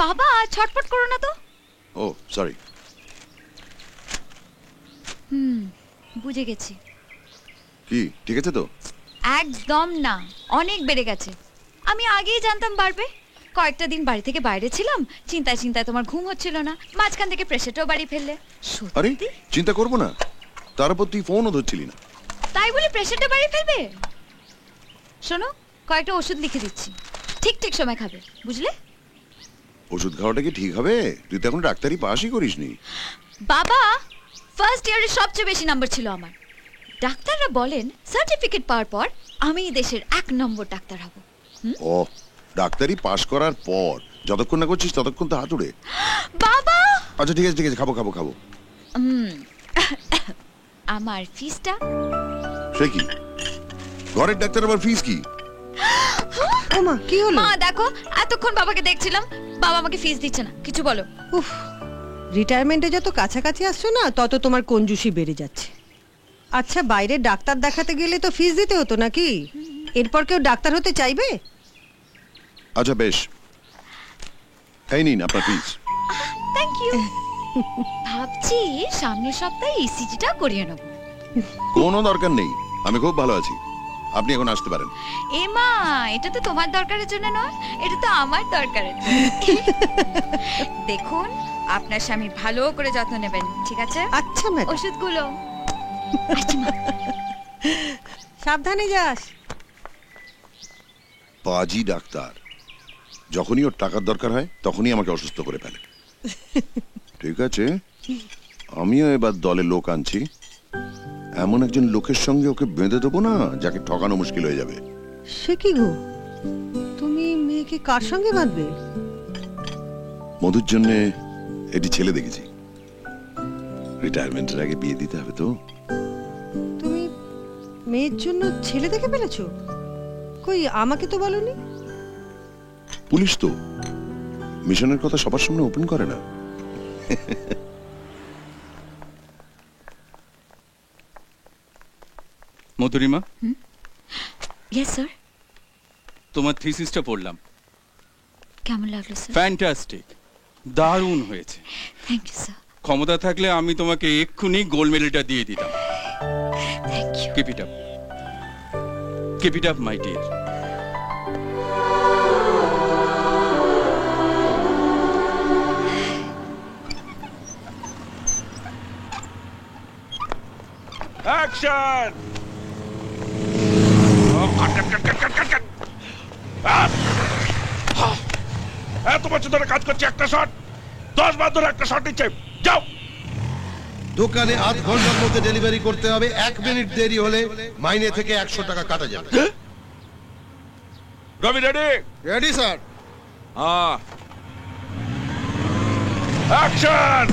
বাবা ছটপট করো না তো। ও সরি। বুঝে গেছি। কি ঠিক আছে তো? একদম না, অনেক বেড়ে গেছে। আমি আগেই জানতাম বাড়বে। কয়েকটা দিন বাড়ি থেকে বাইরে ছিলাম, চিন্তায় চিন্তায় তোমার ঘুম হচ্ছিল না, মাঝখান থেকে প্রেশারটাও বাড়ি ফেললে। আরে সত্যি চিন্তা করবো না, তার উপর তুই ফোনও ধরছিলি না। তাই বলে প্রেশারটা বাড়ি ফেলবে? শোনো, কয়েকটা ওষুধ লিখে দিচ্ছি, ঠিক ঠিক সময় খাবে, বুঝলে? ওষুধ খাওয়াটা কি ঠিক হবে? তুই তো এখন ডাক্তারি পাসই করিসনি। বাবা, ফার্স্ট ইয়ারে সবচেয়ে বেশি নাম্বার ছিল আমার। ডাক্তাররা বলেন সার্টিফিকেট পাওয়ার পর আমি দেশের 1 নম্বর ডাক্তার হব। ও, ডাক্তারি পাস করার পর যতক্ষণ না করছিস ততক্ষণ তো হাতুড়ে। বাবা আচ্ছা ঠিক আছে ঠিক আছে, খাবো খাবো খাবো। আমার ফিসটা? সে কি, ঘরের ডাক্তার আবার ফিস কি? ওমা কি হলো? মা দেখো, এতক্ষণ বাবাকে দেখছিলাম, বাবা আমাকে ফিস দিচ্ছে না। কিছু বলো। উফ, রিটায়ারমেন্টে যত কাছাকাছি আসছো না তত তোমার কঞ্জুসি বেড়ে যাচ্ছে। আচ্ছা, বাইরে ডাক্তার দেখাতে গেলে তো ফিস দিতে হতো নাকি? এরপর কেউ ডাক্তার হতে চাইবে? আচ্ছা বেশ, এই নিন আপনার ফিস। Thank you. ভাবছি সামনের সপ্তাহে ইসিজিটা করিয়ে নেব। কোনো দরকার নেই, আমি খুব ভালো আছি, আপনি এখন আসতে পারেন। এ মা, এটা তো তোমার দরকারের জন্য নয়, এটা তো আমার দরকারের জন্য। দেখুন, আপনার স্বামী ভালো করে যত্ন নেবেন, ঠিক আছে? আচ্ছা ম্যাডাম। ওষুধগুলো। আচ্ছা মা। সাবধানে যাস। পাজি ডাক্তার, যখনই ওর টাকার দরকার হয় তখনই আমাকে অসুস্থ করে ফেলে। ঠিক আছে, আমিও এবার দলে লোক আনছি, এমন একজন লোকের সঙ্গে ওকে বেঁধে দেবো না যাকে ঠকানো মুশকিল হয়ে যাবে। সে কি গো, তুমি মেয়েকে কার সঙ্গে বাঁধবে? মধুর জন্য এটি ছেলে দেখেছি, রিটায়ারমেন্টের আগে বিয়ে দিতে হবে তো। তুমি মেয়ের জন্য ছেলে দেখে ফেলেছো? কই, আমাকে তো বলনি। পুলিশ তো মিশনের কথা সবার সামনে ওপেন করে না। Madhurima, yes sir. তোমার থিসিসটা পড়লাম, কেমন লাগলো স্যার? ফ্যান্টাস্টিক, দারুণ হয়েছে। Thank you sir. ক্ষমতা থাকলে আমি তোমাকে এক্ষুনি গোল্ড মেডেলটা দিয়ে দিতাম। Thank you. Keep it up, keep it up my dear. Action! এত বছর ধরে কাজ করছে, একটা শট 10 বার ধরে একটা শট নিচ্ছে। যাও দোকানে আধ ঘন্টার মধ্যে ডেলিভারি করতে হবে, 1 মিনিট দেরি হলে মাইনে থেকে 100 টাকা কাটা যাবে। রবি রেডি? Ready sir. হ্যাঁ, অ্যাকশন!